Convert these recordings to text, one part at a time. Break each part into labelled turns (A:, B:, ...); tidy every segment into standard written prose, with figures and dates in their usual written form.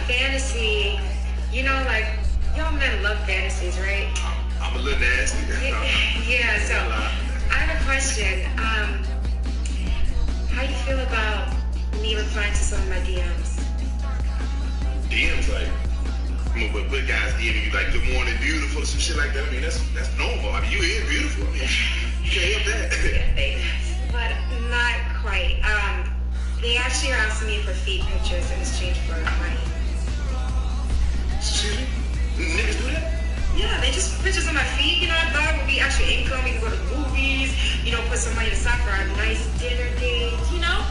A: fantasy, you know, like, y'all men love fantasies, right?
B: I'm a little nasty.
A: Yeah, so I have a question. How do you feel about me replying to some of my DMs?
B: DMs, like, but guys DMing you like, good morning, beautiful, some shit like that. I mean, that's normal. I mean, you is beautiful. I mean, you can't help that.
A: Yeah, but not quite. They actually are asking me for feed pictures in exchange for money.
B: Excuse me? Niggas do that?
A: Yeah, they just put pictures on my feed. You know, I thought it would be extra income. We can go to the movies, you know, put some money aside for a nice dinner date, you know?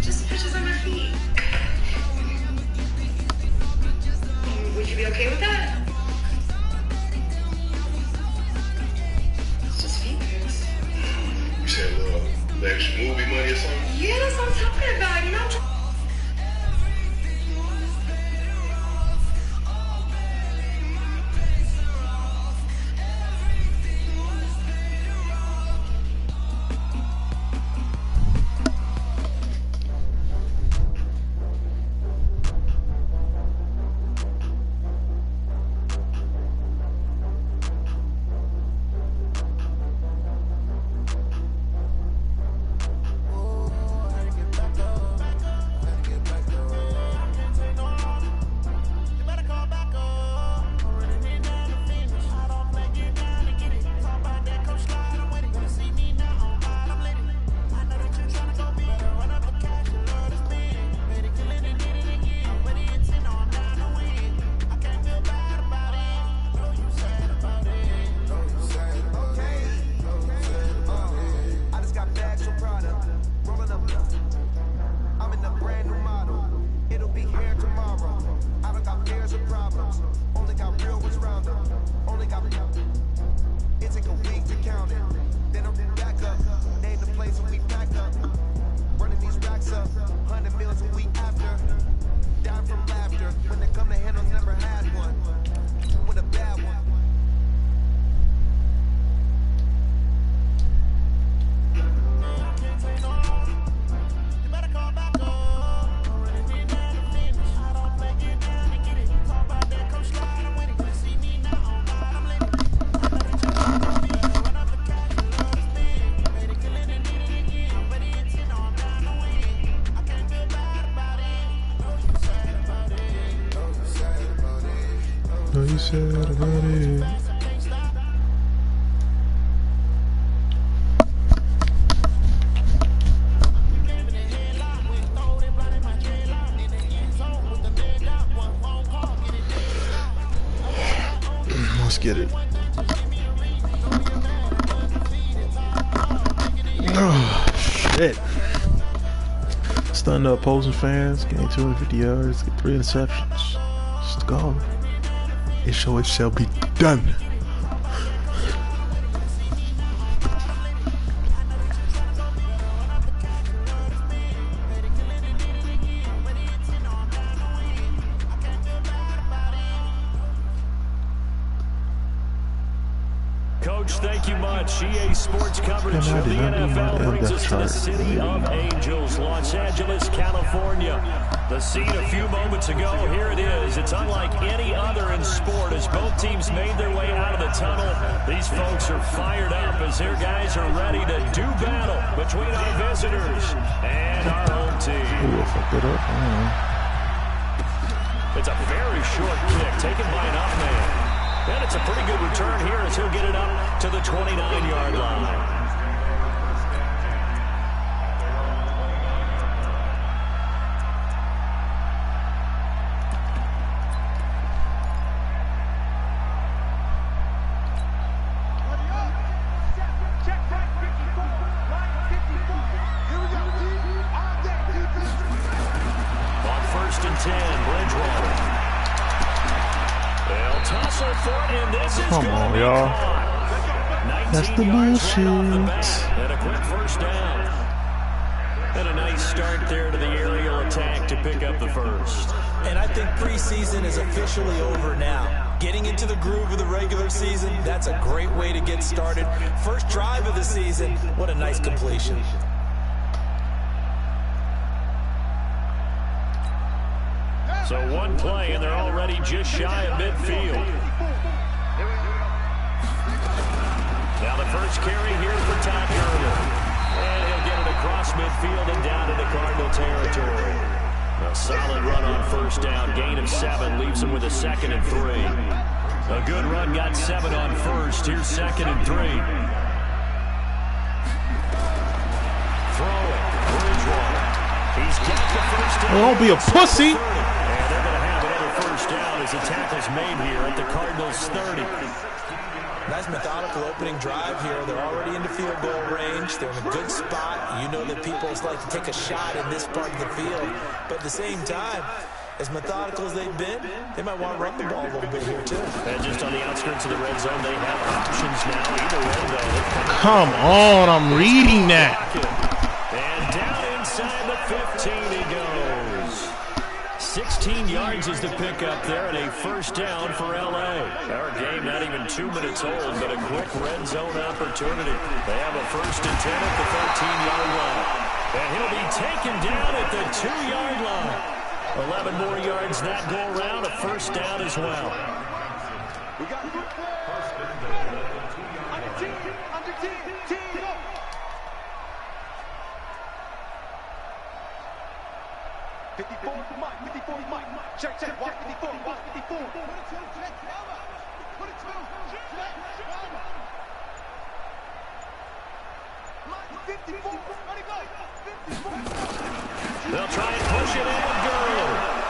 A: Just pictures on my feed. Would you be okay with that? It's just feed pics.
B: You said, extra movie money or something?
A: Yeah, that's what I'm talking about, you know?
C: No, you said about it. Let's get it. Oh, shit. Stunned up opposing fans, gained 250 yards, get 3 interceptions. Just go. It shall be done.
D: Coach, thank you much. EA Sports coverage of the NFL brings us to the city of Angels, Los Angeles, California. The scene a few moments ago, here it is. It's unlike any other in sport as both teams made their way out of the tunnel. These folks are fired up as their guys are ready to do battle between our visitors and our home team. It's a very short kick taken by an up man. And it's a pretty good return here as he'll get it up to the 29-yard line. On 1st and 10, Bridgewater. They'll tussle for it, and this is
C: Come on, y'all. That's the bullshit.
D: And a quick first down. And a nice start there to the aerial attack to pick up the first.
E: And I think preseason is officially over now. Getting into the groove of the regular season, that's a great way to get started. First drive of the season, what a nice completion.
D: So one play, and they're already just shy of midfield. Now the first carry here for Todd Gurley. And he'll get it across midfield and down into Cardinal territory. A solid run on first down. Gain of 7 leaves him with a 2nd and 3. A good run got 7 on first. Here's 2nd and 3. Throw it. Bridgewater. He's got the first down.
C: Don't be a pussy.
D: And they're going to have another first down as the tackle's made here at the Cardinals' 30.
E: Nice methodical opening drive here. They're already into field goal range. They're in a good spot. You know that people like to take a shot in this part of the field. But at the same time, as methodical as they've been, they might want to run the ball a little bit here, too.
D: And just on the outskirts of the red zone, they have options now. Either way, though.
C: Come on, I'm reading that.
D: And down inside the 15 he goes. 16 yards is the pickup there, and a first down for L.A. Our game not even 2 minutes old, but a quick red zone opportunity. They have a 1st and 10 at the 13-yard line. And he'll be taken down at the 2-yard line. 11 more yards that go around, a first down as well.
F: We got under team. 54, Mike. Check. Watch 54. Put it to. Mike, 54. Ready, go. 54.
D: They'll try and push it in.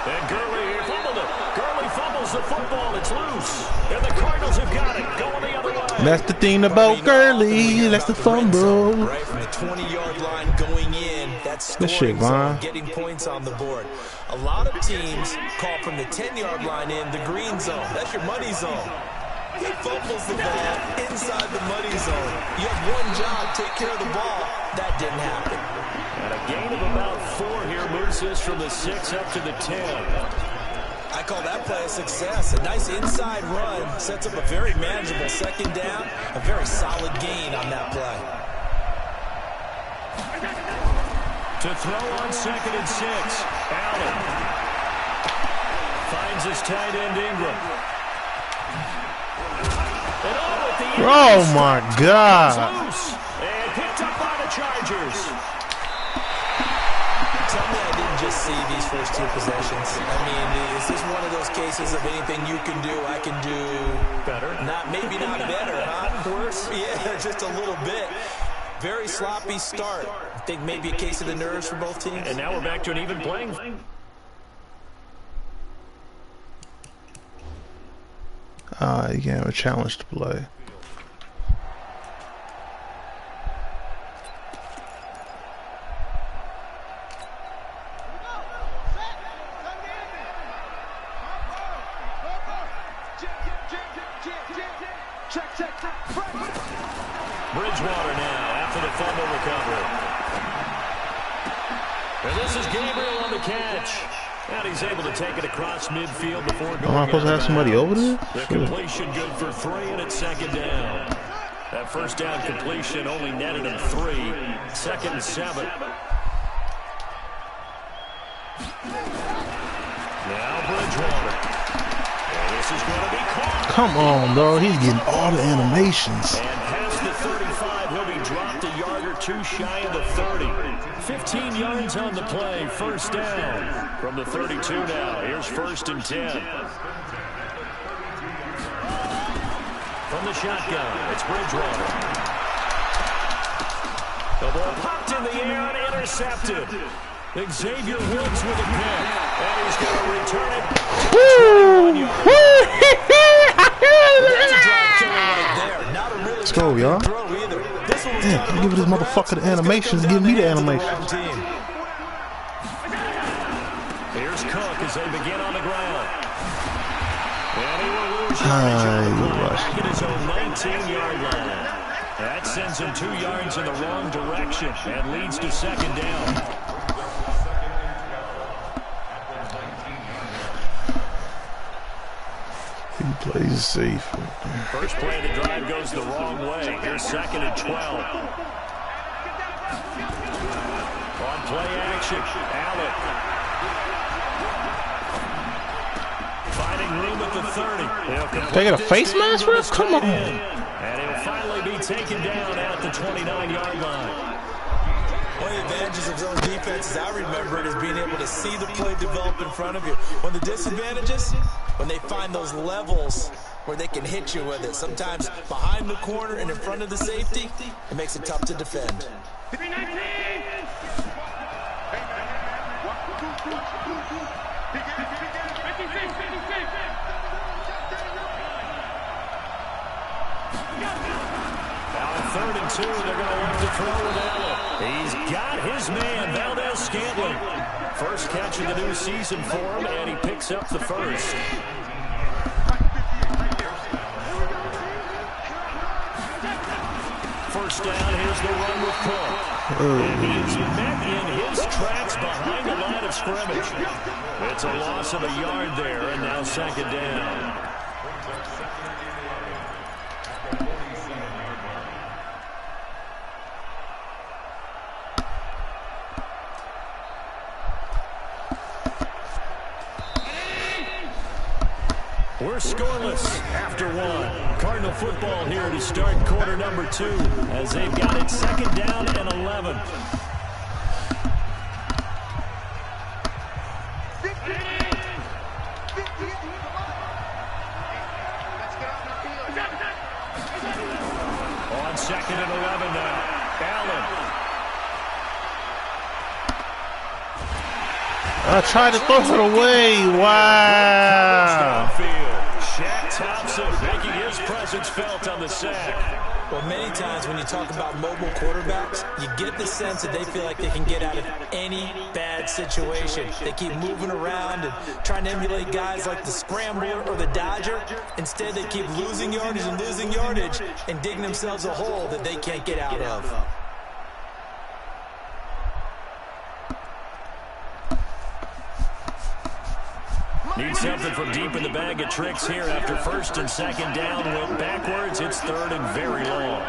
D: And Gurley fumbled it. Gurley fumbles the football. It's loose. And the Cardinals have got it. Going the other way.
C: That's the thing about Gurley. That's the fumble.
E: Right from the 20-yard line going in. That's scoring zone, getting points on the board. A lot of teams call from the 10-yard line in the green zone. That's your money zone. He fumbles the ball inside the money zone. You have one job, take care of the ball. That didn't happen.
D: And a gain of about 4 here moves this from the 6 up to the 10.
E: I call that play a success. A nice inside run sets up a very manageable 2nd down. A very solid gain on that play.
D: To throw on 2nd and 6. Allen finds his tight end Ingram.
C: Oh my God.
D: And picked up by the Chargers.
E: Tell me I didn't just see these first 2 possessions. I mean, is this one of those cases of anything you can do, I can do
D: better?
E: Maybe not better, huh? Worse? Yeah, just a little bit. Very sloppy start. I think maybe a case of the nerves for both teams.
D: And now we're back to an even playing field.
C: You can have a challenge to play.
D: Bridgewater now after the fumble recovery. And this is Gabriel on the catch. And he's able to take it across midfield before going.
C: Am I supposed to have somebody over there?
D: The completion good for 3, and it's 2nd down. That first down completion only netted him 3. 2nd and 7. Now Bridgewater. And this is going to be caught.
C: Come on, bro. He's getting all the animations.
D: And past the 35, he'll be dropped a yard or 2 shy of the 30. 15 yards on the play. First down from the 32 now. Here's 1st and 10. From the shotgun, it's Bridgewater. The ball popped in the air and intercepted. Xavier Woods with a pick. And he's going to return it.
C: Let's go, y'all. Damn, give this motherfucker the animations. Give me the animations.
D: Here's Cook as they begin on the ground. And he will lose back at his own 19-yard line. That sends him 2 yards in the wrong direction and leads to 2nd down.
C: He plays safe.
D: First play of the drive goes the wrong way. Here's 2nd and 12. On play action, Allen. finding room at the 30.
C: They got a face mask, bro? Come on.
D: And he'll finally be taken down at the 29-yard line.
E: One of the advantages of zone defense, as I remember it, is being able to see the play develop in front of you. One of the disadvantages, when they find those levels where they can hit you with it. Sometimes behind the corner and in front of the safety, it makes it tough to defend.
D: Now on 3rd and 2, they're going to look to throw with Allen. He's got his man, Valdez-Scantling. First catch of the new season for him, and he picks up the first. First down, here's the run with Cook. And he's met in his tracks behind the line of scrimmage. It's a loss of a yard there, and now 2nd down. We're scoreless after 1. Cardinal football here to start quarter number 2 as they've got it 2nd down and 11. On 2nd and 11 now. Allen.
C: I tried to throw it away. Wow.
D: Shaq Thompson making his presence felt on the sack.
E: Well, many times when you talk about mobile quarterbacks, you get the sense that they feel like they can get out of any bad situation. They keep moving around and trying to emulate guys like the Scrambler or the Dodger. Instead, they keep losing yardage and digging themselves a hole that they can't get out of.
D: Need something from deep in the bag of tricks here after 1st and 2nd down. Went backwards. It's 3rd and very long.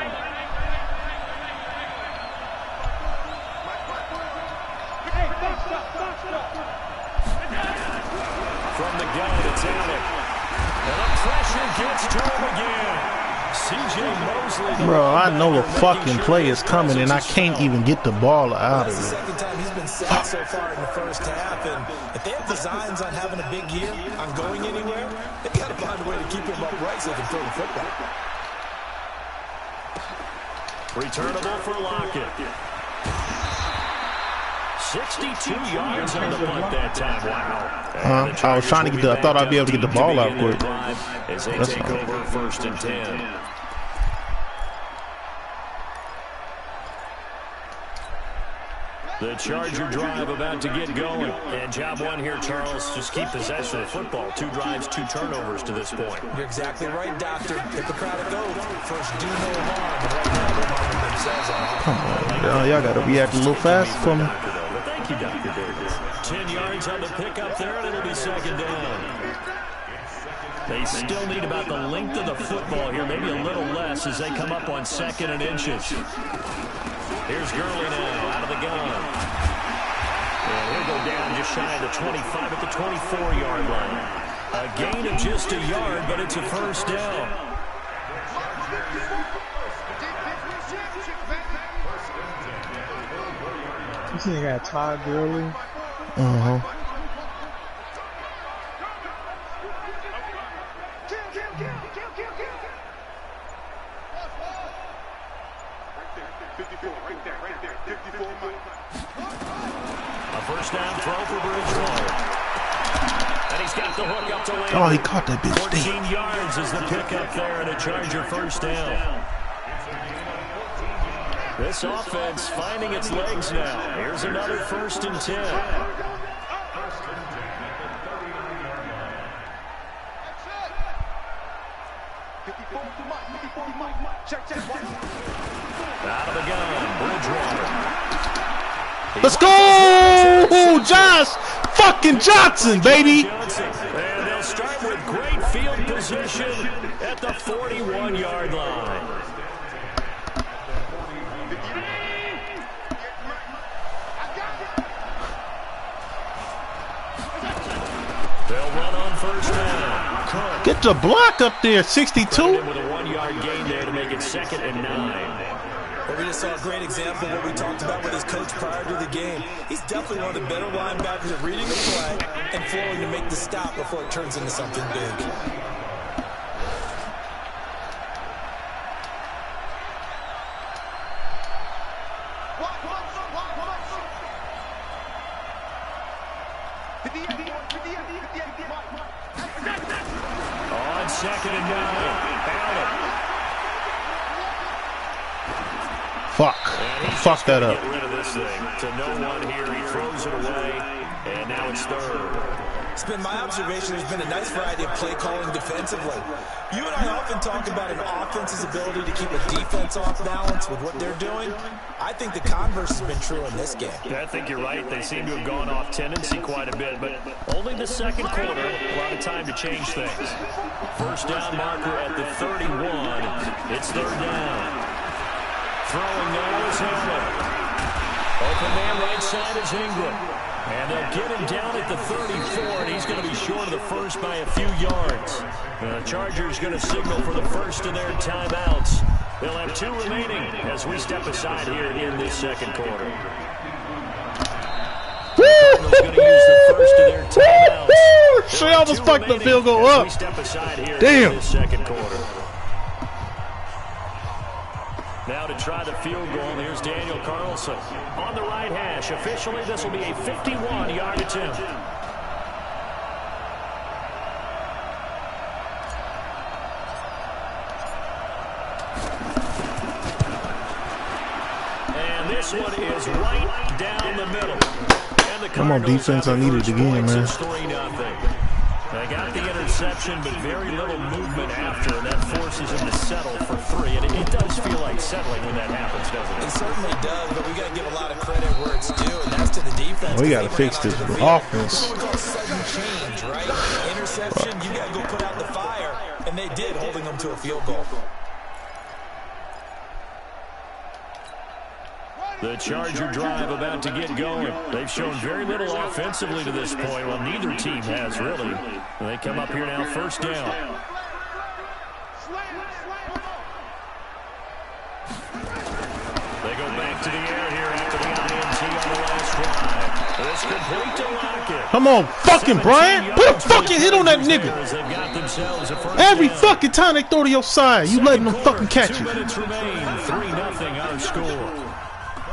D: From the gun, it's Allen. And the pressure gets to him again. C.J. Mosley.
C: Bro, I know the fucking play is coming, and I can't even get the ball out of
E: This is the
C: it.
E: 2nd time he's been sacked so far in the first half, and if they have designs on having a big year, on going anywhere, they got to find a way to keep him upright so they can throw the football.
D: Returnable for Lockett. 62 yards on the punt that time. Wow.
C: I was trying to get I thought I'd be able to get the ball out quick.
D: As they take over 1st and 10. The Charger drive about to get going. And job 1 here, Charles, just keep possession of the football. 2 drives, 2 turnovers to this point.
E: You're exactly right, Doctor. Hippocratic oath. First, do no harm. Right now, they're harming themselves on offense.
C: Come on, y'all got to react a little fast for me.
D: Thank you, Dr. Davis. 10 yards on the pickup there, and it'll be 2nd down. They still need about the length of the football here, maybe a little less as they come up on 2nd and inches. Here's Gurley now, out of the gun. And he'll go down just shy of the 25 at the 24-yard line. A gain of just a yard, but it's a 1st down.
G: You see, they got Todd Gurley.
C: Uh-huh.
D: A 1st down throw for Bridgewater. And he's got the hook up to Lamb.
C: Oh, he caught that bitch.
D: 14 yards is the pickup there, and a Charger 1st down. This offense finding its legs now. Here's another 1st and 10. Out of the gun, Bridgewater.
C: Let's go! Josh fucking Johnson, baby!
D: And they'll start with great field position at the 41-yard line. They'll run on 1st down. Cook.
C: Get the block up there, 62.
D: With a 1-yard gain there to make it 2nd and 9.
E: Well, we just saw a great example of what we talked about with his coach prior to the game. He's definitely one of the better linebackers at reading the play and flowing to make the stop before it turns into something big.
D: On 2nd and 9.
C: Fuck. Fuck that up.
D: Get rid of this thing. To no one here. He throws it away. And now it's 3rd.
E: It's been my observation there's been a nice variety of play calling defensively. You and I often talk about an offense's ability to keep a defense off balance with what they're doing. I think the converse has been true in this game.
D: Yeah, I think you're right. They seem to have gone off tendency quite a bit, but only the 2nd quarter. A lot of time to change things. First down marker at the 31. It's 3rd down. Throwing now is Hamlin. Open man right side is Ingram. And they'll get him down at the 34, and he's going to be short of the first by a few yards. The Chargers going to signal for the first of their timeouts. They'll have 2 remaining as we step aside here in this 2nd quarter. Cardinals going to use the first of their timeouts.
C: She almost fucked the field goal up. Damn.
D: In this 2nd quarter. Now to try the field goal, here's Daniel Carlson on the right hash. Officially, this will be a 51-yard attempt. And this one is right down the middle. And the
C: Come on, defense, I need it again, man.
D: They got the interception, but very little movement after, and that forces him to settle for 3. And it does feel like settling when that happens, doesn't it?
E: It certainly does, but we got to give a lot of credit where it's due, and that's to the defense.
C: We got to fix this offense.
E: It's what we call sudden change, right? Interception, you got to go put out the fire, and they did, holding them to a field goal.
D: The Charger drive about to get going. They've shown very little offensively to this point. Well, neither team has, really. They come up here now, first down. They go back to the air here after the INT on the last drive. It's complete to Lockett.
C: Come on, fucking Brian. Put a fucking hit on that nigga. Every fucking time they throw to your side, you letting them fucking catch you.
D: 2 minutes remain. 3-0 our score.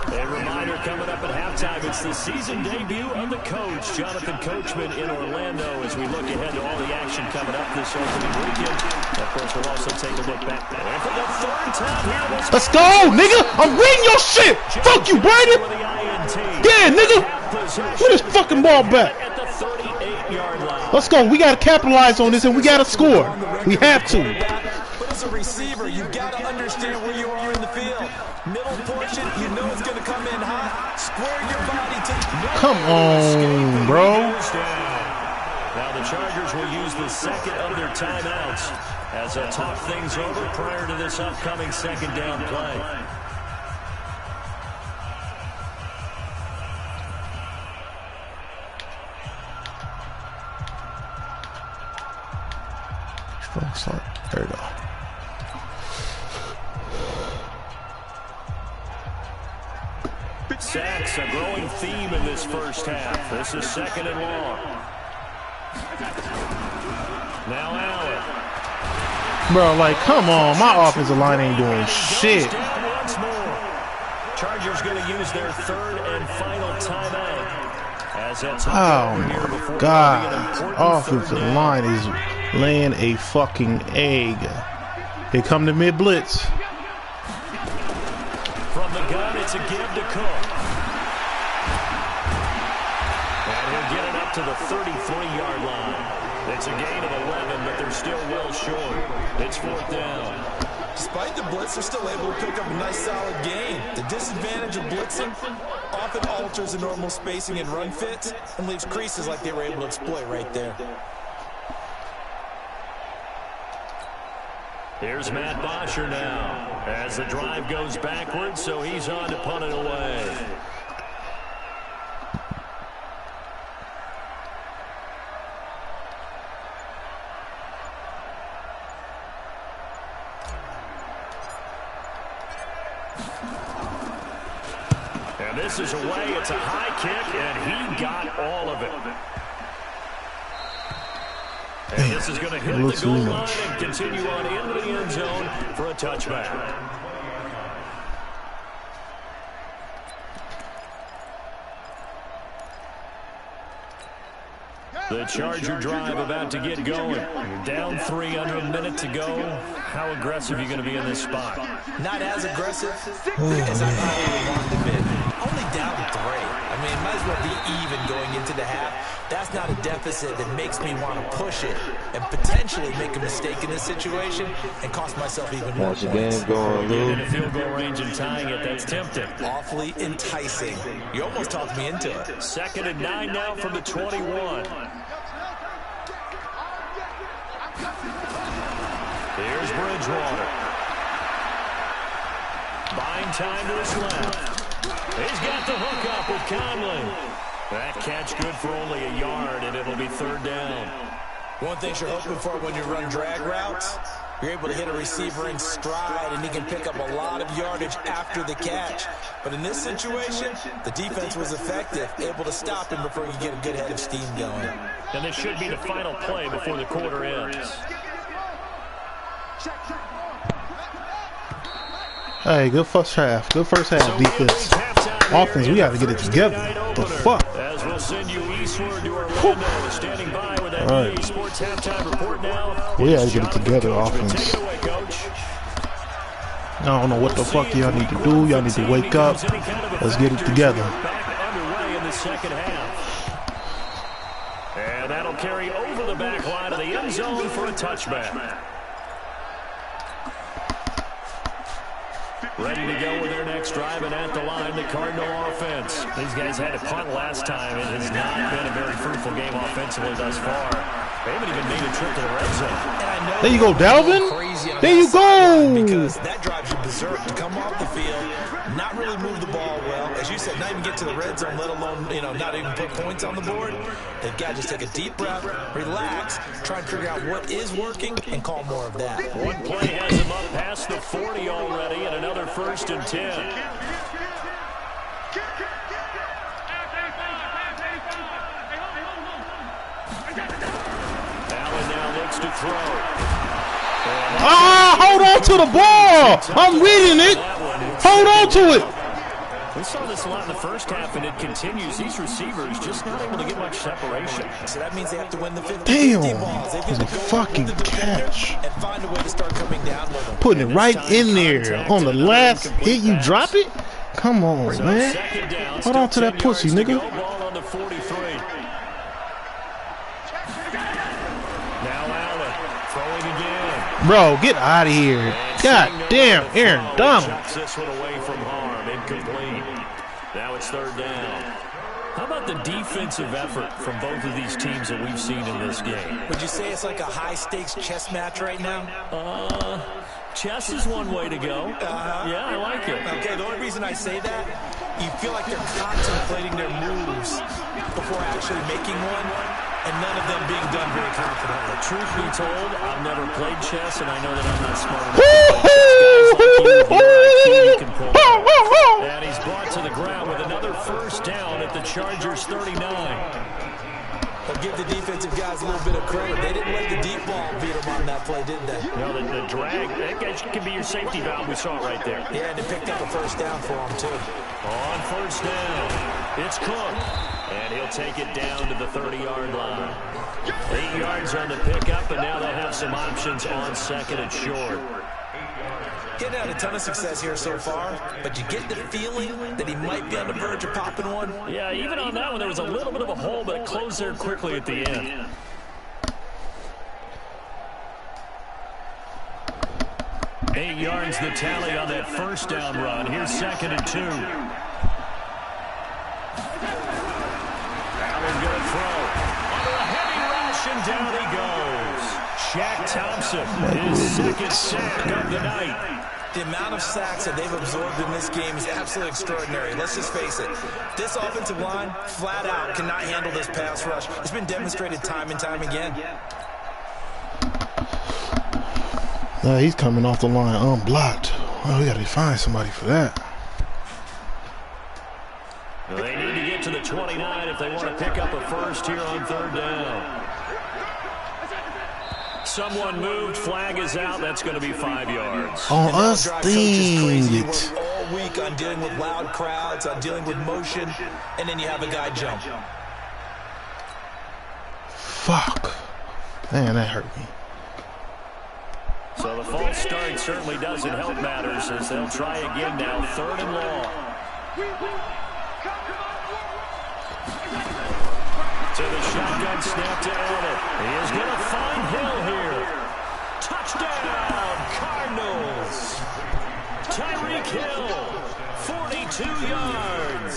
D: A reminder coming up at halftime, it's the season debut of the coach, Jonathan Coachman in Orlando, as we look ahead to all the action coming up this opening weekend. Of course, we'll also take a look back. And for the 3rd time here,
C: let's go, nigga. I'm reading your shit. Fuck you, Brandon. Yeah, nigga. Put this fucking ball back.
D: At the 38-yard line.
C: Let's go. We got to capitalize on this, and we got to score. We have to.
E: But as a receiver, you've got to understand where you are in the field. Middle portion, you know it's going to come in hot. Square your body to...
C: Come on, bro.
D: Now the Chargers will use the 2nd of their timeouts as they talk things over prior to this upcoming 2nd down play.
C: There we go.
D: Sacks, a growing theme in this first half. This is 2nd and long. Now Allen.
C: Bro, like, come on. My offensive line ain't doing shit.
D: Once more. Chargers going to use their 3rd and final timeout. As that's
C: oh, my God. Offensive line is laying a fucking egg. Here come the mid-blitz.
D: From the gun, it's a give to Cook. And he'll get it up to the 33-yard line. It's a gain of 11, but they're still well short. It's 4th down.
E: Despite the blitz, they're still able to pick up a nice solid gain. The disadvantage of blitzing often alters the normal spacing and run fits and leaves creases like they were able to exploit right there.
D: Here's Matt Bosher now as the drive goes backwards, so he's on to punt it away. And this is away. It's a high kick, and he got all of it. And this is going to hit the goal line and continue on into the end zone for a touchback. The Charger drive about to get going. You're down 3 under a minute to go. How aggressive are you going to be in this spot?
E: Not as aggressive as I probably wanted to be. Only down 3. I mean, might as well be even going into the half. That's not a deficit that makes me want to push it and potentially make a mistake in this situation and cost myself even more points.
D: Getting a field goal range and tying it, that's tempting.
E: Awfully enticing. You almost talked me into it. 2nd and 9 now from the 21. Here's Bridgewater. Buying time to his left. He's got the hook up with Conley. That catch good for only a yard, and it'll be 3rd down. One thing you're hoping for when you run drag routes, you're able to hit a receiver in stride, and he can pick up a lot of yardage after the catch. But in this situation, the defense was effective, able to stop him before you get a good head of steam going.
D: And this should be the final play before the quarter ends.
C: Hey, good first half. Good first half defense. Offense, we got to get it together. The fuck?
D: As we'll send you eastward to Orlando, standing by with that EA Sports halftime report now.
C: We got to get it together, offense.
D: Take it away, Coach.
C: I don't know what the fuck y'all need to do. Y'all need to wake up. Let's get it together.
D: Back underway in the second half. And that'll carry over the back line of the end zone for a touchback. Ready to go with their next drive, and at the line, the Cardinal offense. These guys had to punt last time. It has not been a very fruitful game offensively thus far. They haven't even made a trip to the red zone.
C: There you go, Dalvin. There you go.
E: Because that drives you berserk to come off the field, not really move the ball well. As you said, not even get to the red zone, let alone, not even put points on the board. They've got to just take a deep breath, relax, try and figure out what is working, and call more of that.
D: One play has him up past the 40 already, and another 1st and 10. Allen now looks to throw.
C: Hold on to the ball. I'm reading it. Hold on to it.
D: We saw this a lot in the first half, and it continues. These receivers just not able to get much separation.
E: So that means they have to win the 50
C: balls. It was a fucking catch.
E: And find a way to start coming down with them.
C: Putting it right in there. On the last hit, you drop it? Come on, man. Hold on to that pussy, nigga.
D: Ball on the 43. Now Allen throwing again.
C: Bro, get out of here. God damn, Aaron Donald.
D: Chucks this one away from harm. Incomplete. Now it's 3rd down. How about the defensive effort from both of these teams that we've seen in this game?
E: Would you say it's like a high-stakes chess match right now?
D: Chess is one way to go. Yeah, I like it.
E: Okay, the only reason I say that, you feel like they're contemplating their moves before actually making one, and none of them being done very confidently.
D: Truth be told, I've never played chess, and I know that I'm not smart enough. Guys like you can pull out. And he's brought to the ground with another 1st down at the Chargers 39.
E: But give the defensive guys a little bit of credit. They didn't let the deep ball beat them on that play, did they?
D: No, the drag, that could be your safety valve. We saw it right there.
E: Yeah, and they picked up a 1st down for them, too.
D: On 1st down, it's Cook. And he'll take it down to the 30-yard line. 8 yards on the pickup, and now they'll have some options on 2nd and short.
E: Getting had a ton of success here so far, but you get the feeling that he might be on the verge of popping one.
D: Yeah, even on that one, there was a little bit of a hole, but it closed there quickly at the end. Eight yards the tally on that 1st down run. Here's 2nd and 2. Allen going to throw. Under a heavy rush, and down he goes. Shaq Thompson, his 2nd sack of the night.
E: The amount of sacks that they've absorbed in this game is absolutely extraordinary. Let's just face it. This offensive line, flat out, cannot handle this pass rush. It's been demonstrated time and time again.
C: He's coming off the line unblocked. Oh, we gotta find somebody for that.
D: They need to get to the 29 if they want to pick up a first here on 3rd down. Someone moved, flag is out. That's going to be 5 yards.
C: On us, dang it.
E: All week on dealing with loud crowds, on dealing with motion, and then you have a guy jump.
C: Fuck. Man, that hurt me.
D: So the false start certainly doesn't help matters as they'll try again now. 3rd and long. To the shotgun snap to Elliott. He is going to find Hill here. Touchdown, Cardinals. Tyreek Hill, 42 yards.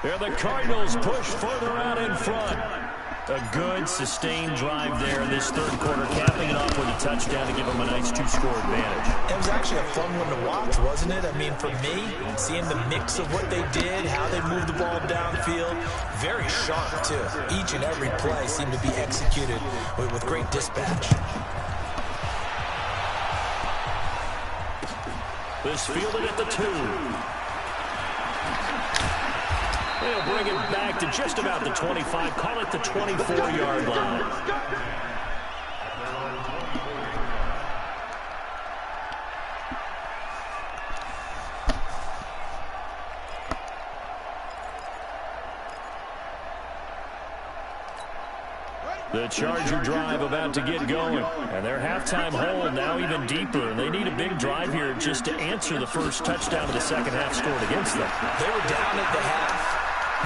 D: And the Cardinals push further out in front. A good, sustained drive there in this 3rd quarter, capping it off with a touchdown to give them a nice 2-score advantage.
E: It was actually a fun one to watch, wasn't it? I mean, for me, seeing the mix of what they did, how they moved the ball downfield, very sharp, too. Each and every play seemed to be executed with great dispatch.
D: This fielded at the 2. They'll bring it back to just about the 25. Call it the 24-yard line. The Charger drive about to get going. And their halftime hold now even deeper. And they need a big drive here just to answer the first touchdown of the second half scored against them.
E: They were down at the half.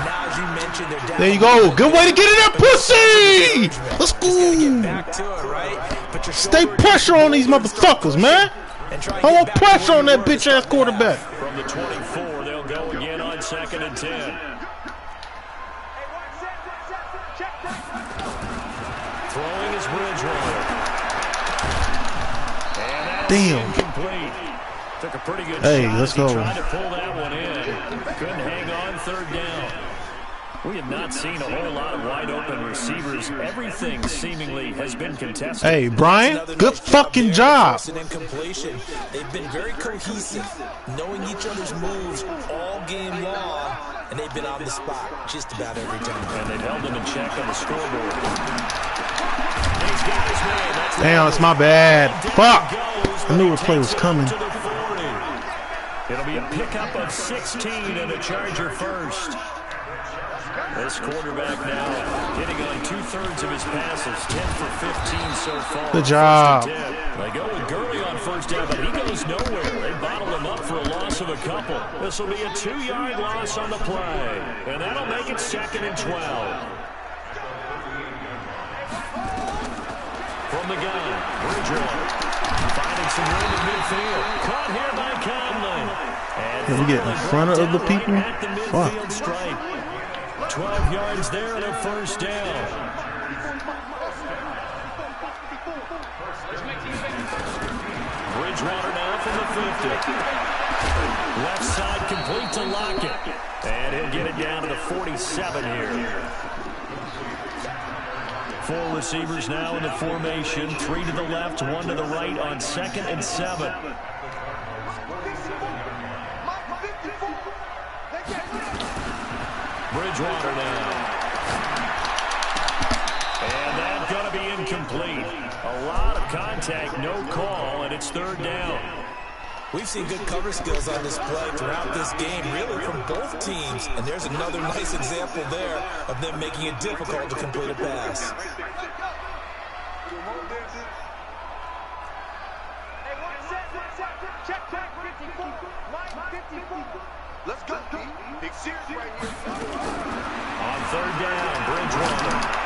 E: Now, as you mentioned, they're down.
C: There you go. Good way to get in that pussy. Let's go.
E: Back to it, right?
C: Stay pressure on these motherfuckers, man. I want pressure on that bitch-ass quarterback.
D: From the 24, they'll go again on 2nd and 10. Throwing is Bridgewater. And
C: damn.
D: Incomplete. Took a pretty good
C: hey,
D: shot.
C: Let's go.
D: Tried to pull that one in. Couldn't hang on 3rd down. We have not seen a whole lot of wide open receivers. Everything seemingly has been contested.
C: Hey, Brian, good fucking job.
E: They've been very cohesive, knowing each other's moves all game long, and they've been on the spot just about every time.
D: And they've held them in check on the scoreboard. He's got his man.
C: Damn, it's my bad. Fuck. I knew a play was coming.
D: It'll be a pickup of 16 and a Charger first. This quarterback now hitting on 2/3 of his passes, 10 for 15 so far.
C: Good job.
D: They go with Gurley on 1st down, but he goes nowhere. They bottle him up for a loss of a couple. This will be a 2-yard loss on the play, and that'll make it 2nd and 12. From the gun, Bridgewater finding some room in midfield. Caught here by Conley.
C: Can we get in front of the people? Fuck.
D: 12 yards there and a 1st down. Bridgewater now from the 50. Left side complete to Lockett. And he'll get it down to the 47 here. 4 receivers now in the formation. 3 to the left, 1 to the right on 2nd and 7. Bridgewater now. And that's going to be incomplete. A lot of contact, no call, and it's 3rd down.
E: We've seen good cover skills on this play throughout this game, really from both teams. And there's another nice example there of them making it difficult to complete a pass.
F: Let's go, Pete. Big series right here.
D: On 3rd down, Bridgewater.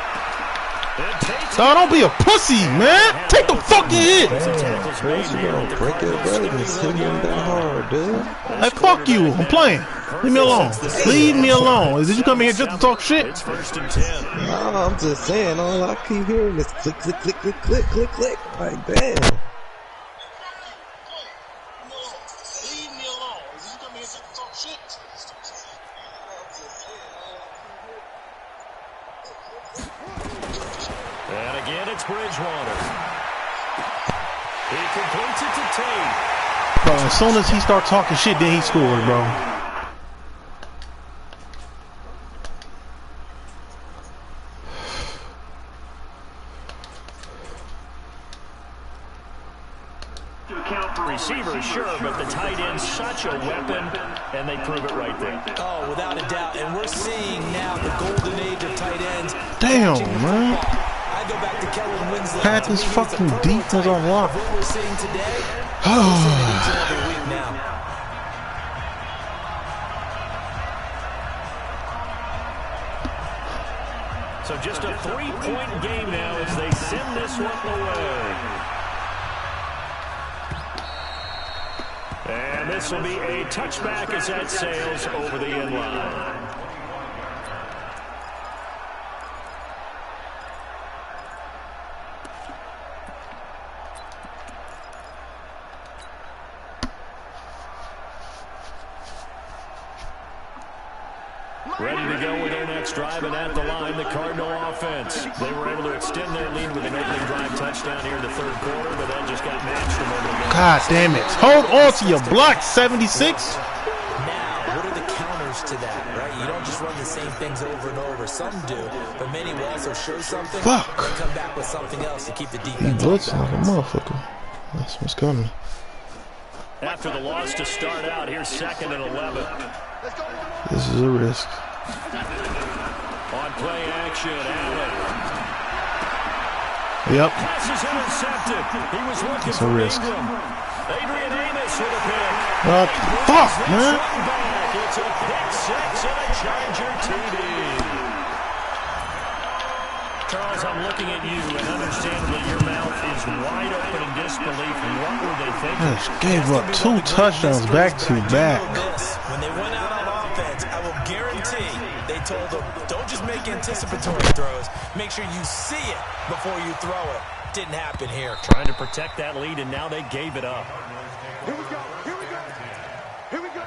C: No, don't be a pussy, man. Take the fucking hit.
H: Break it, bro. It's hitting him that hard, dude.
C: Hey, fuck you. I'm playing. Leave me alone. Leave me alone. Did you come in here just to talk shit?
D: It's 1st and 10.
H: No, I'm just saying. All I keep hearing is click, click, click, click, click, click, click. Like, damn.
D: And again, it's Bridgewater. He completes it to Tate.
C: Bro, as soon as he start talking shit, then he scored, bro.
D: Receiver, sure, but the tight end's such a weapon, and they prove it right there.
E: Oh, without a doubt. And we're seeing now the golden age of tight ends.
C: Damn, man.
E: I go back to Kellen Winslow.
C: Had this fucking defense on lock.
E: What we're seeing today, every week now.
D: So just a 3-point game now as they send this one away. And this will be a touchback as that sails over the end line. Ready to go with their next drive, and at the line, the Cardinal offense. They were able to extend their lead with an opening drive touchdown here in the third quarter, but that just got matched a moment ago.
C: God damn it. Hold on to your block, 76.
E: Now, what are the counters to that, right? You don't just run the same things over and over. Some do, but many will also show something.
C: Fuck.
E: And come back with something else to keep the defense.
C: Blitzing like a motherfucker. That's what's coming.
D: After the loss to start out, here's 2nd and 11.
C: This is a risk.
D: On play action, Allen.
C: Yep.
D: Pass is intercepted. He was looking
C: It's a
D: for
C: risk.
D: Ingram. Adrian Amos with a pick.
C: What the fuck, man?
D: It's a pick 6 and a Charger TD. Charles, I'm looking at you, and understandably your mouth is wide open in disbelief. What were they thinking?
C: Just gave up 2 touchdowns back to back.
E: When they went out on offense, I will guarantee they told them, don't just make anticipatory throws. Make sure you see it before you throw it. Didn't happen here.
D: Trying to protect that lead, and now they gave it up.
F: Here we go. Here we go. Here we go.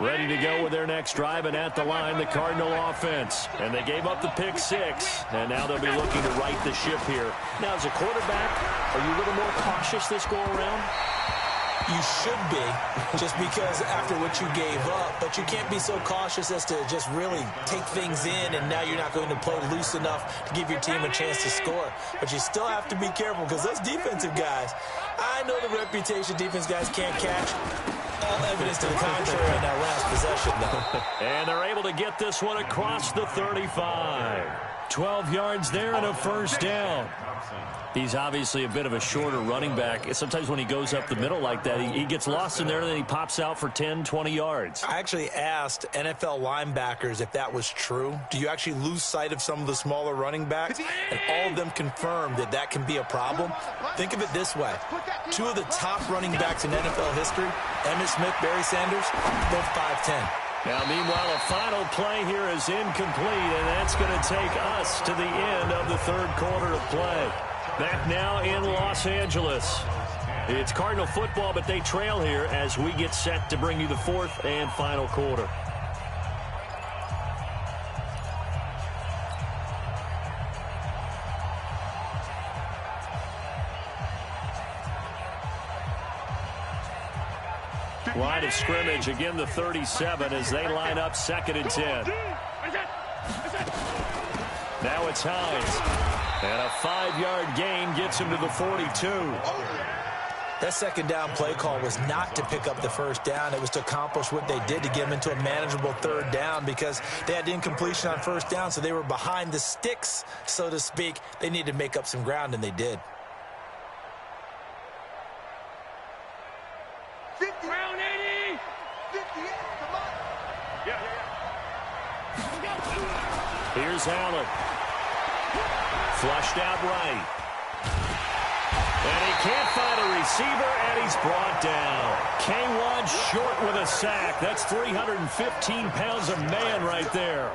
D: Ready to go with their next drive, and at the line, the Cardinal offense. And they gave up the pick 6, and now they'll be looking to right the ship here. Now, as a quarterback, are you a little more cautious this go-around?
E: You should be, just because after what you gave up, but you can't be so cautious as to just really take things in, and now you're not going to play loose enough to give your team a chance to score. But you still have to be careful, because those defensive guys, I know the reputation defense guys can't catch. All evidence to the contrary in that last possession, though.
D: And they're able to get this one across the 35. 12 yards there and a first down. He's obviously a bit of a shorter running back. Sometimes when he goes up the middle like that, he gets lost in there, and then he pops out for 10, 20 yards.
E: I actually asked NFL linebackers if that was true. Do you actually lose sight of some of the smaller running backs? And all of them confirmed that that can be a problem. Think of it this way. 2 of the top running backs in NFL history, Emmitt Smith, Barry Sanders, both 5'10".
D: Now, meanwhile, a final play here is incomplete, and that's going to take us to the end of the third quarter of play. Back now in Los Angeles. It's Cardinal football, but they trail here as we get set to bring you the fourth and final quarter. Line of scrimmage, again the 37 as they line up 2nd and 10. Now it's Hines. And a 5-yard gain gets him to the 42.
E: That second down play call was not to pick up the first down. It was to accomplish what they did, to get them into a manageable third down, because they had incompletion on first down, so they were behind the sticks, so to speak. They needed to make up some ground, and they did.
F: 50. Round 80. 58. Come on. Yeah.
D: Here's Allen. Flushed out right. And he can't find a receiver, and he's brought down. K1 short with a sack. That's 315 pounds of man right there.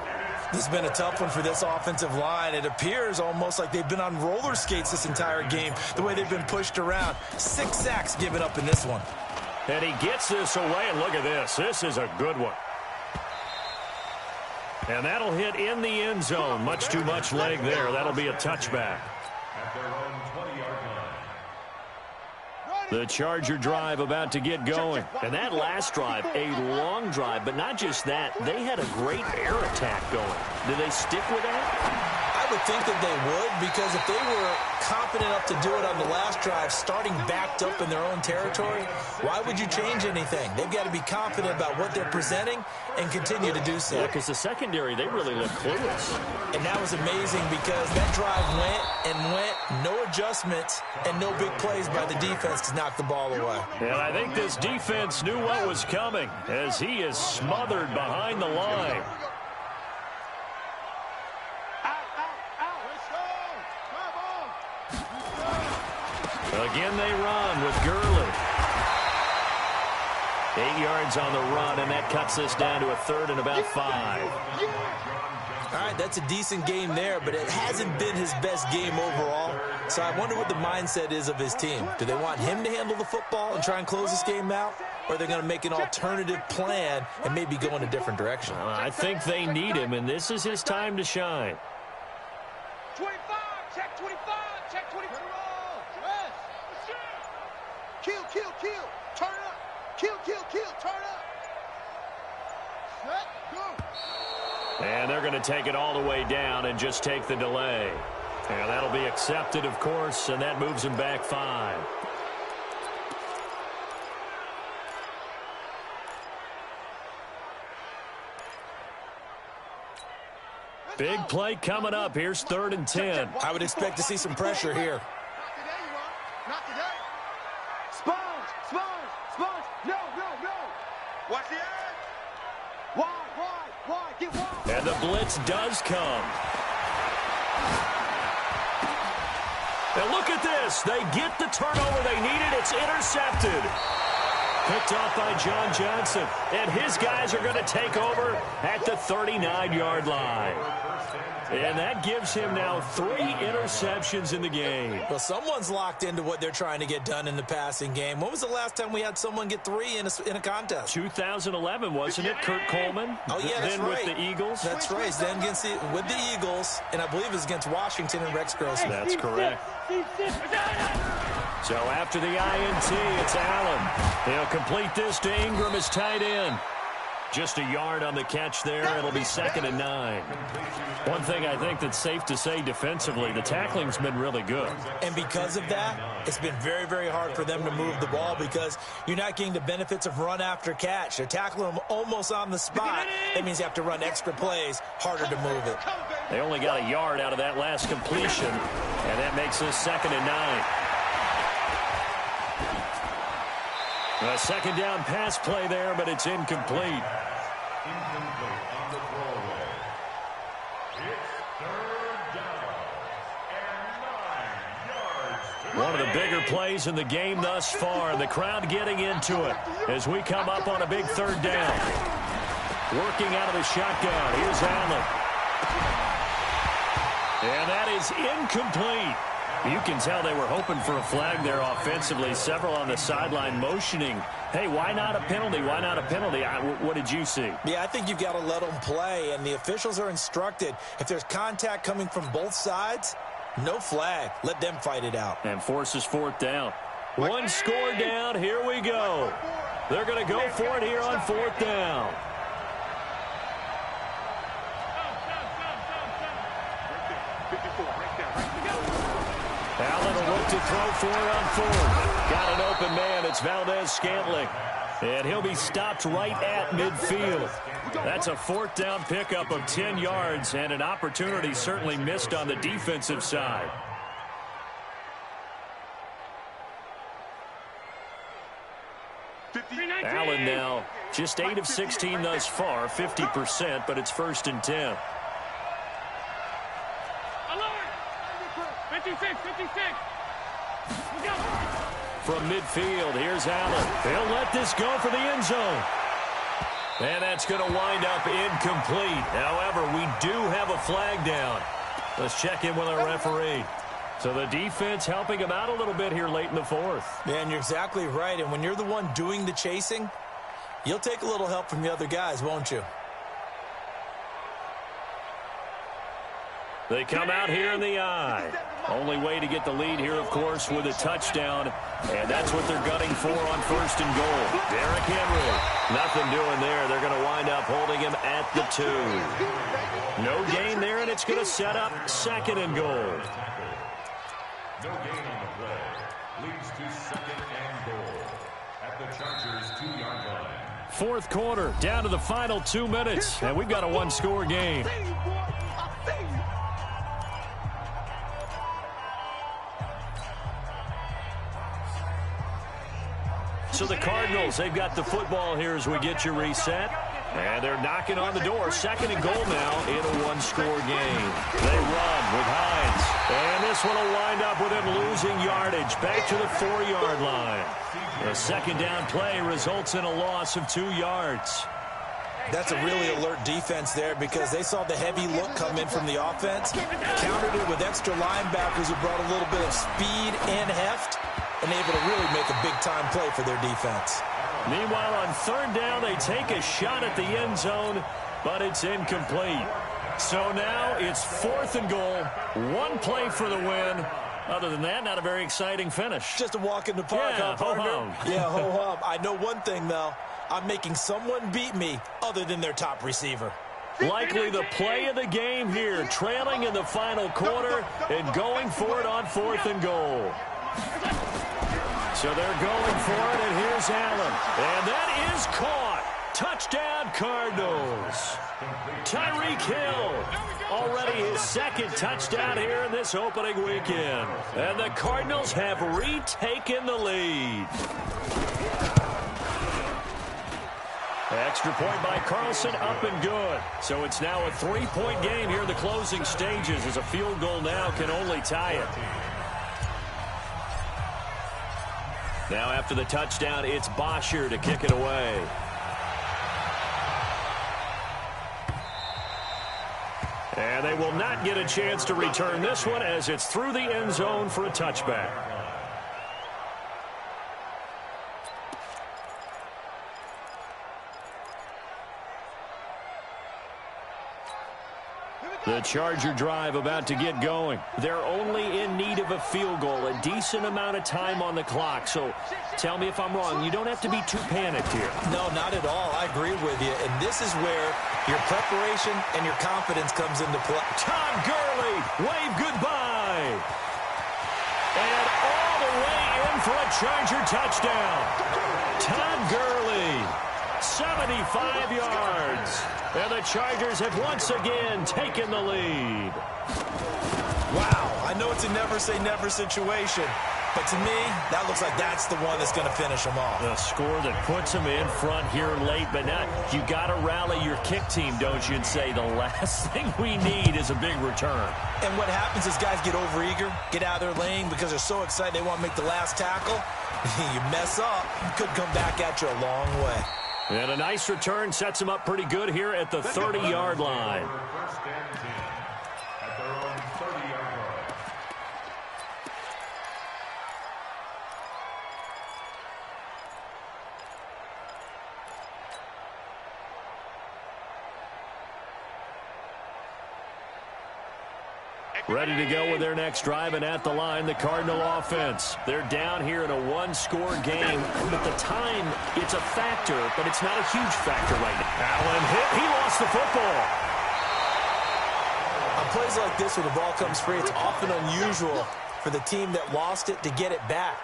E: This has been a tough one for this offensive line. It appears almost like they've been on roller skates this entire game, the way they've been pushed around. 6 sacks given up in this one.
D: And he gets this away, and look at this. This is a good one. And that'll hit in the end zone. Much too much leg there. That'll be a touchback.
I: At their own 20-yard
D: The Charger drive about to get going. And that last drive, a long drive, but not just that. They had a great air attack going. Do they stick with that?
E: I would think that they would, because if they were confident enough to do it on the last drive, starting backed up in their own territory, why would you change anything? They've got to be confident about what they're presenting and continue to do so.
D: Yeah, because the secondary, they really look clueless.
E: And that was amazing because that drive went, no adjustments, and no big plays by the defense to knock the ball away.
D: And I think this defense knew what was coming as he is smothered behind the line. Again, they run with Gurley. 8 yards on the run, and that cuts us down to a 3rd and about 5.
E: All right, that's a decent game there, but it hasn't been his best game overall. So I wonder what the mindset is of his team. Do they want him to handle the football and try and close this game out? Or are they going to make an alternative plan and maybe go in a different direction?
D: I think they need him, and this is his time to shine.
F: 25, check 25, check 25. Kill, turn up. Kill, turn up. Set, go.
D: And they're going to take it all the way down and just take the delay. And that'll be accepted, of course, and that moves him back 5. Big play coming up. Here's 3rd and 10.
E: I would expect to see some pressure here.
F: Not today. Sponge. No. Watch the edge. Wide. Get wide.
D: And the blitz does come. And look at this. They get the turnover they needed. It's intercepted. Picked off by John Johnson. And his guys are going to take over at the 39-yard line. And that gives him now 3 interceptions in the game.
E: Well, someone's locked into what they're trying to get done in the passing game. When was the last time we had someone get 3 in a contest?
D: 2011, wasn't it? Kurt Coleman?
E: Oh, yeah, that's
D: then
E: right.
D: With the Eagles?
E: That's right. Then with the Eagles, and I believe it was against Washington and Rex Grossman.
D: That's correct. So after the INT, it's Allen. He'll complete this to Ingram as tight end. Just a yard on the catch there. It'll be 2nd and 9. One thing I think that's safe to say defensively, the tackling's been really good.
E: And because of that, it's been very, very hard for them to move the ball because you're not getting the benefits of run after catch. They're tackling them almost on the spot. That means you have to run extra plays, harder to move it.
D: They only got a yard out of that last completion, and that makes this 2nd and 9. A 2nd down pass play there, but it's incomplete. One of the bigger plays in the game thus far. The crowd getting into it as we come up on a big 3rd down. Working out of the shotgun. Here's Allen. And that is incomplete. You can tell they were hoping for a flag there offensively. Several on the sideline motioning, hey, why not a penalty? Why not a penalty? What did you see?
E: Yeah, I think you've got to let them play, and the officials are instructed. If there's contact coming from both sides, no flag. Let them fight it out.
D: And forces 4th down. 1 score down. Here we go. They're going to go for it here on 4th down. Allen will look to throw for it on 4th. Got an open man. It's Valdez-Scantling. And he'll be stopped right at midfield. That's a 4th down pickup of 10 yards and an opportunity certainly missed on the defensive side. Allen now just 8 of 16 thus far, 50%, but it's 1st and 10.
F: 56.
D: From midfield, here's Allen. He'll let this go for the end zone. And that's going to wind up incomplete. However, we do have a flag down. Let's check in with our referee. So the defense helping him out a little bit here late in the 4th.
E: Yeah, and you're exactly right. And when you're the one doing the chasing, you'll take a little help from the other guys, won't you?
D: They come out here in the I. Only way to get the lead here, of course, with a touchdown. And that's what they're gunning for on 1st and goal. Derrick Henry, nothing doing there. They're going to wind up holding him at the 2. No gain there, and it's going to set up 2nd and goal.
I: No gain on the play. Leads to 2nd and goal at the Chargers' 2-yard line.
D: 4th quarter, down to the final 2 minutes, and we've got a 1-score game. So the Cardinals, they've got the football here as we get you reset. And they're knocking on the door. 2nd and goal now in a 1-score game. They run with Hines. And this one will wind up with him losing yardage back to the 4-yard line. The 2nd down play results in a loss of 2 yards.
E: That's a really alert defense there because they saw the heavy look come in from the offense, countered it with extra linebackers who brought a little bit of speed and heft, and able to really make a big-time play for their defense.
D: Meanwhile, on 3rd down, they take a shot at the end zone, but it's incomplete. So now it's 4th and goal, 1 play for the win. Other than that, not a very exciting finish.
E: Just a walk in the park,
D: yeah,
E: partner? Yeah, ho-hum. I know one thing, though. I'm making someone beat me other than their top receiver.
D: Likely the play of the game here, trailing in the final quarter and going for it on 4th and goal. So they're going for it, and here's Allen. And that is caught. Touchdown, Cardinals. Tyreek Hill, already his 2nd touchdown here in this opening weekend. And the Cardinals have retaken the lead. Extra point by Carlson, up and good. So it's now a 3-point game here in the closing stages, as a field goal now can only tie it. Now after the touchdown, it's Bosher to kick it away. And they will not get a chance to return this one as it's through the end zone for a touchback. The Charger drive about to get going. They're only in need of a field goal, a decent amount of time on the clock. So tell me if I'm wrong. You don't have to be too panicked here.
E: No, not at all. I agree with you. And this is where your preparation and your confidence comes into play.
D: Todd Gurley, wave goodbye. And all the way in for a Charger touchdown. Todd Gurley, 75 yards. And the Chargers have once again taken the lead.
E: Wow, I know it's a never-say-never situation, but to me, that looks like that's the one that's going to finish them off.
D: The score that puts them in front here late, but now you got to rally your kick team, don't you, and say the last thing we need is a big return.
E: And what happens is guys get overeager, get out of their lane because they're so excited they want to make the last tackle. You mess up, you could come back at you a long way.
D: And a nice return sets him up pretty good here at the 30-yard line.
I: First and 10 at their own 30-yard line.
D: Ready to go with their next drive, and at the line, the Cardinal offense. They're down here in a 1-score game, but the time, it's a factor, but it's not a huge factor right now. Allen hit, he lost the football.
E: On plays like this where the ball comes free, it's often unusual for the team that lost it to get it back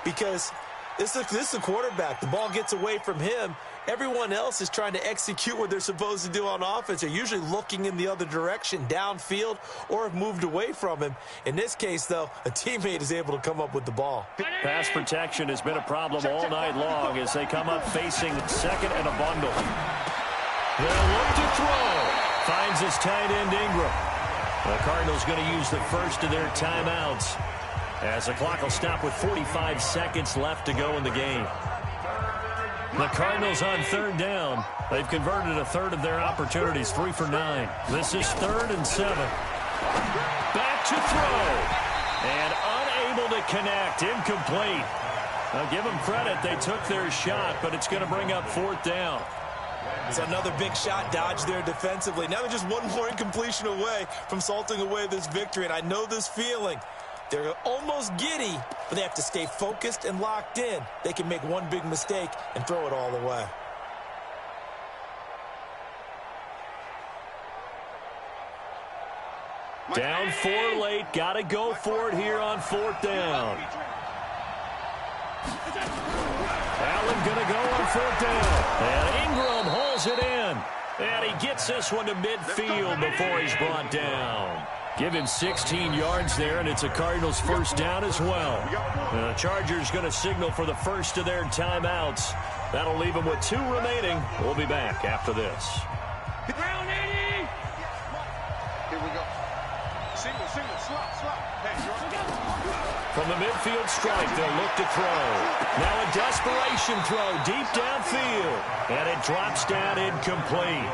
E: because this is the quarterback. The ball gets away from him. Everyone else is trying to execute what they're supposed to do on offense. They're usually looking in the other direction, downfield, or have moved away from him. In this case, though, a teammate is able to come up with the ball.
D: Pass protection has been a problem all night long as they come up facing 2nd and a bundle. They'll look to throw. Finds his tight end, Ingram. The Cardinals going to use the first of their timeouts as the clock will stop with 45 seconds left to go in the game. The Cardinals on 3rd down. They've converted a third of their opportunities, 3 for 9. This is 3rd and 7. Back to throw. And unable to connect. Incomplete. Now give them credit. They took their shot, but it's going to bring up 4th down.
E: It's another big shot dodge there defensively. Now they're just one more incompletion away from salting away this victory, and I know this feeling. They're almost giddy, but they have to stay focused and locked in. They can make one big mistake and throw it all away.
D: Down 4 late. Got to go for it here on 4th down. Allen going to go on 4th down. And Ingram hauls it in. And he gets this one to midfield before he's brought down. Give him 16 yards there, and it's a Cardinals first down as well. The Chargers going to signal for the first of their timeouts. That'll leave them with 2 remaining. We'll be back after this.
F: Ground 80. Here we go. Single, slot.
D: From the midfield strike, they'll look to throw. Now a desperation throw deep downfield. And it drops down incomplete.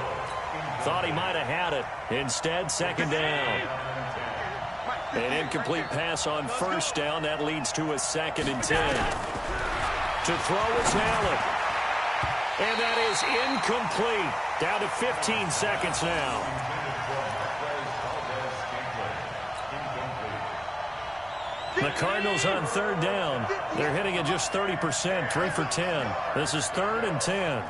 D: Thought he might have had it. Instead, 2nd down. An incomplete pass on 1st down. That leads to a 2nd and 10. To throw is Allen. And that is incomplete. Down to 15 seconds now. The Cardinals on 3rd down. They're hitting at just 30%, 3 for 10. This is 3rd and 10.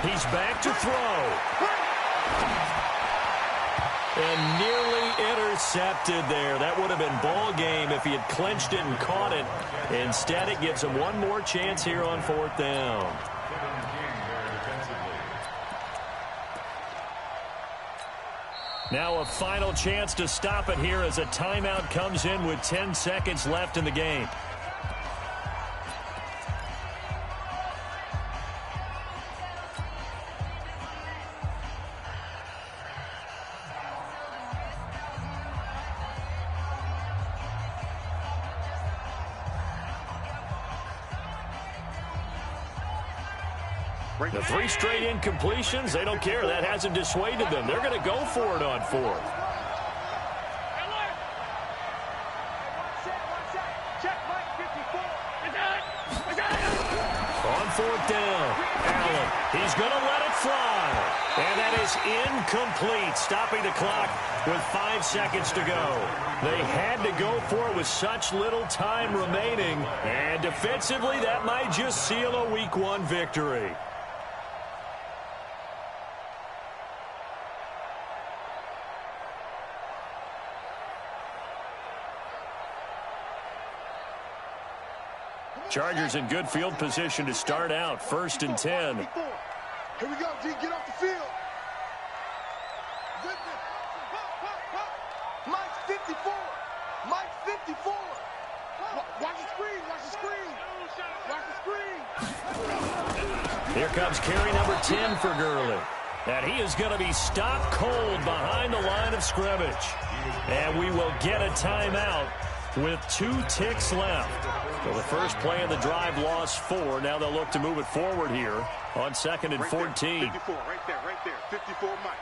D: He's back to throw. And nearly intercepted there. That would have been ball game if he had clinched it and caught it. Instead, it gives him one more chance here on 4th down. Now a final chance to stop it here as a timeout comes in with 10 seconds left in the game. The 3 straight incompletions, they don't care. That hasn't dissuaded them. They're going to go for it on 4th. On 4th down, Allen. He's going to let it fly. And that is incomplete, stopping the clock with 5 seconds to go. They had to go for it with such little time remaining. And defensively, that might just seal a Week 1 victory. Chargers in good field position to start out. 1st and 10.
F: Here we go, G. Get off the field. Mike's 54. Mike's 54. Watch the screen. Watch the screen.
D: Here comes carry number 10 for Gurley. And he is going to be stopped cold behind the line of scrimmage. And we will get a timeout with 2 ticks left. So the first play of the drive lost 4. Now they'll look to move it forward here on 2nd and 14.
F: 54, right there. 54, Mike.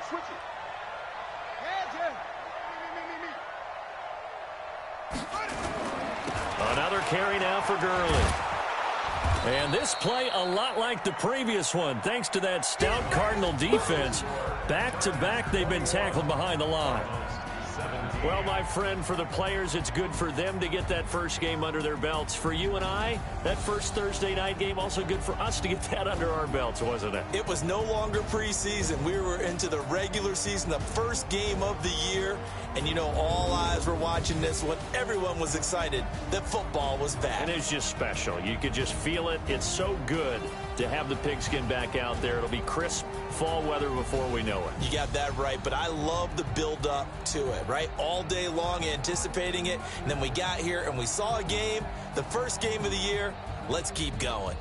F: Switch it.
D: Another carry now for Gurley. And this play a lot like the previous one, thanks to that stout Cardinal defense. Back-to-back, they've been tackled behind the line. Well, my friend, for the players, it's good for them to get that first game under their belts. For you and I, that first Thursday night game, also good for us to get that under our belts, wasn't it?
E: It was no longer preseason. We were into the regular season, the first game of the year. And, you know, all eyes were watching this when everyone was excited that football was back.
D: And it's just special. You could just feel it. It's so good to have the pigskin back out there. It'll be crisp fall weather before we know it.
E: You got that right, but I love the build-up to it, right? All day long anticipating it, and then we got here and we saw a game, the first game of the year. Let's keep going.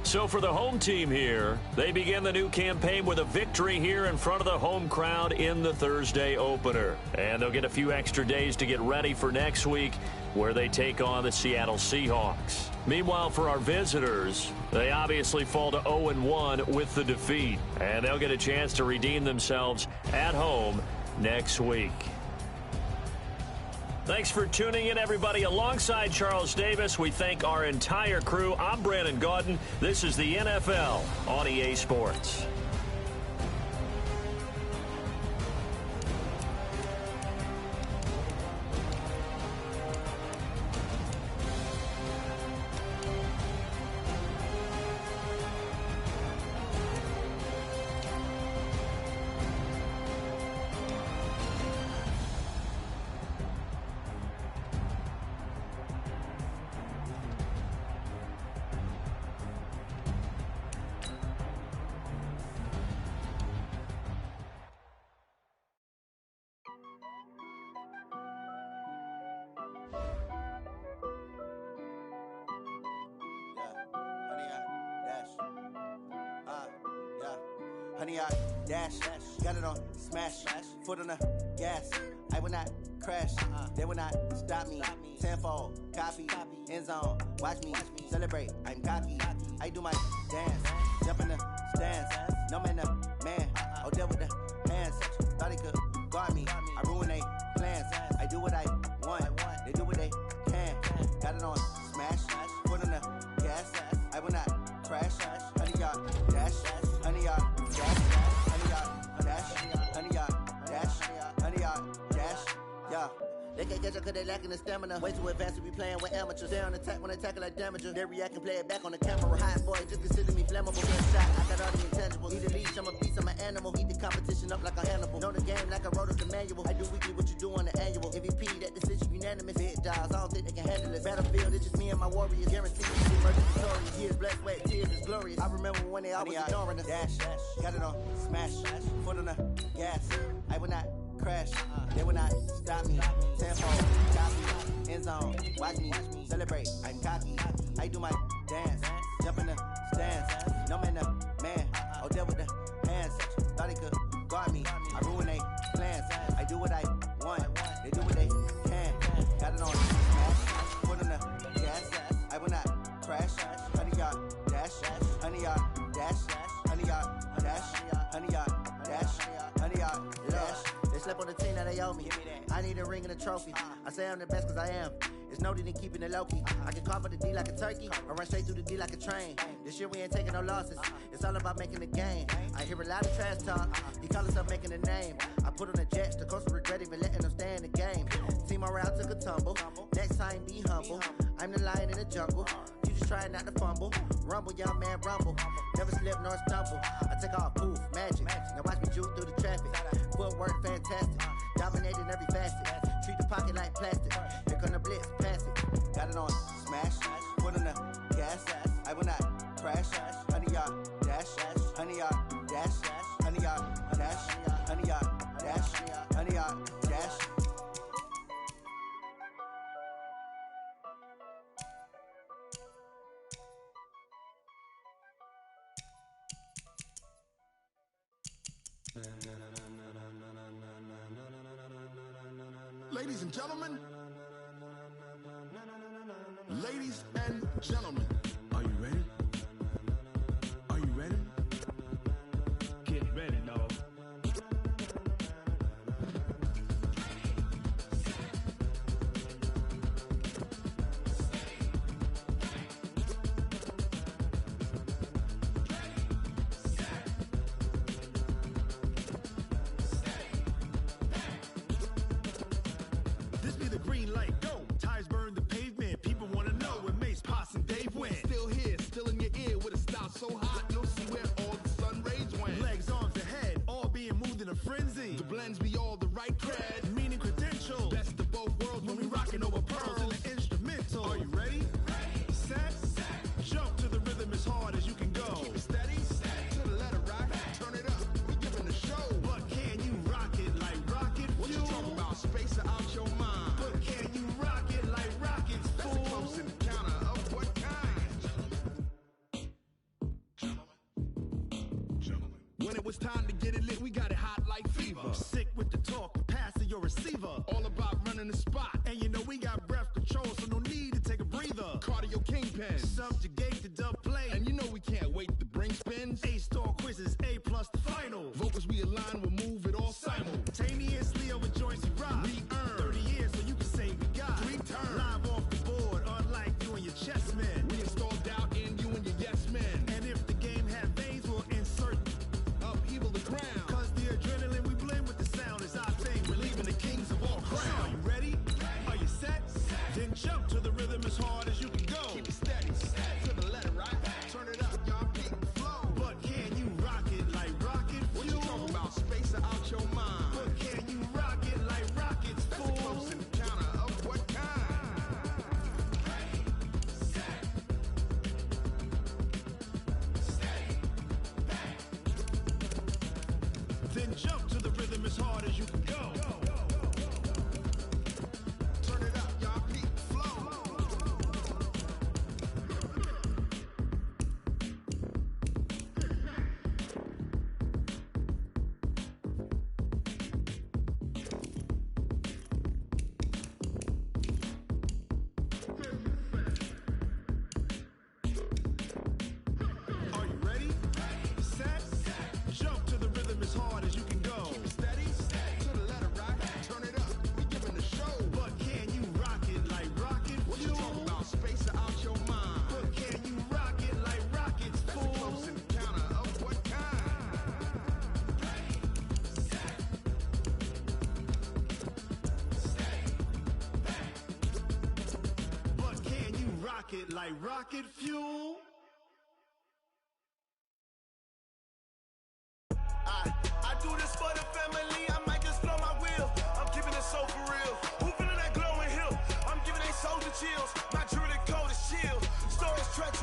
D: So for the home team here, they begin the new campaign with a victory here in front of the home crowd in the Thursday opener. And they'll get a few extra days to get ready for next week, where they take on the Seattle Seahawks. Meanwhile, for our visitors, they obviously fall to 0-1 with the defeat. And they'll get a chance to redeem themselves at home next week. Thanks for tuning in, everybody. Alongside Charles Davis, we thank our entire crew. I'm Brandon Gaudin. This is the NFL on EA Sports.
J: Honey, I dash, got it on smash, foot on the gas. I will not crash, they will not stop me. Tenfold, copy, end zone, watch me celebrate. I'm cocky, I do my dance, jump in the stands. No man, the man, oh, deal with the hands. Thought he could guard me, I ruin they plans. I do what I want, they do what they can. Got it on smash, foot on the gas. I will not crash, honey, y'all dash, honey, y'all. They can't catch up cause they lacking the stamina. Way too advanced to be playing with amateurs. They on attack when they tackle like damager. They react and play it back on the camera. Hot boy, just consider me flammable. Good shot, I got all the intangibles. Need a leash, I'm a beast, I'm an animal. Heat the competition up like a Hannibal. Know the game like I wrote up the manual. I do weekly what you do on the annual. MVP, that decision unanimous. Big dials, I don't think they can handle it. Battlefield, it's just me and my warriors. Guaranteed to be murdered victorious. Years, blood, sweat, tears is glorious. I remember when they always ignoring us. Dash, got it on smash, foot on the gas. I will not crash, they will not stop me. Tenfold, copy, end zone, watch me celebrate. I'm cocky, I do my dance, jump in the stands. No man, the man, oh, deal with the hands. Thought he could guard me, I ruin they plans. I do what I want, they do what they can. Got it on smash, foot on the gas. I will not crash, honey, y'all dash, honey, y'all dash, honey, y'all dash, honey, y'all dash, honey, y'all dash. They slept on the team that they owe me. I need a ring and a trophy. I say I'm the best cause I am. It's no need in keeping it low-key. I can call for the D like a turkey, or run straight through the D like a train. This year we ain't taking no losses. It's all about making the game. I hear a lot of trash talk. He call himself making a name. I put on the Jets. The coach will regret even letting them stay in the game. Team around took a tumble. Next time be humble. I'm the lion in the jungle. You just trying not to fumble. Rumble, young man, rumble. Never slip nor stumble. I take off, poof, magic. Now watch me juke through the traffic. Footwork fantastic. Dominating every facet. Treat the pocket like plastic. Here come the blitz, pass it. Got it on smash, foot on the gas. I will not crash. Honey, y'all dash, honey, y'all dash, honey, y'all dash, honey, y'all dash, honey, y'all dash.
K: Ladies and gentlemen, ladies and gentlemen, are you ready? Are you ready? Get ready, dog. This be the green light, go. Tires burn the pavement. People want to know where Mace, Potts, and Dave went. Still here, still in your ear with a style so hot, you'll see where all the sun rays went. Legs, arms, and head, all being moved in a frenzy. The blends be all the right cred, meaning credentials. Best of both worlds when we rocking over pearls in the instrumental. Are you ready? Ready. Set. Jump to the rhythm as hard as you can go. Keep it steady. To the letter rock. Turn it up. We giving the show. But can you rock it like rocket fuel? What you talking about? Space or out your mind? But can you rock it like rockets, fool? That's a close encounter of what kind? Gentlemen. When it was time to get it lit, we got it hot like fever. Sick with the talk, passing your receiver. All about running the spot. And you know we got breath control, so no need to take a breather. Cardio kingpin. Subjugate the dub play. And you know we can't wait to bring spins. A-star quizzes, A+ the final. Vocals we align, we'll move it all simultaneously over joints we rock. We earn 30 years so you can say Jump to the rhythm as hard as you can go. Turn it up, y'all. Peak flow. Are you ready? Set. Jump to the rhythm as hard as you can go. Keep it steady. To the letter right. Turn it up. We giving the show. But can you rock it like rocket? What you talking about? Space out your mind. But can you rock it like rockets, fool? That's a close encounter of what kind? But can you rock it like rocket fuel?
L: I do this for the family, I might just blow my wheel. I'm keeping it so for real. Who feeling that glowing hill? I'm giving they soldier chills. My jewelry coat is chill. Storage stretch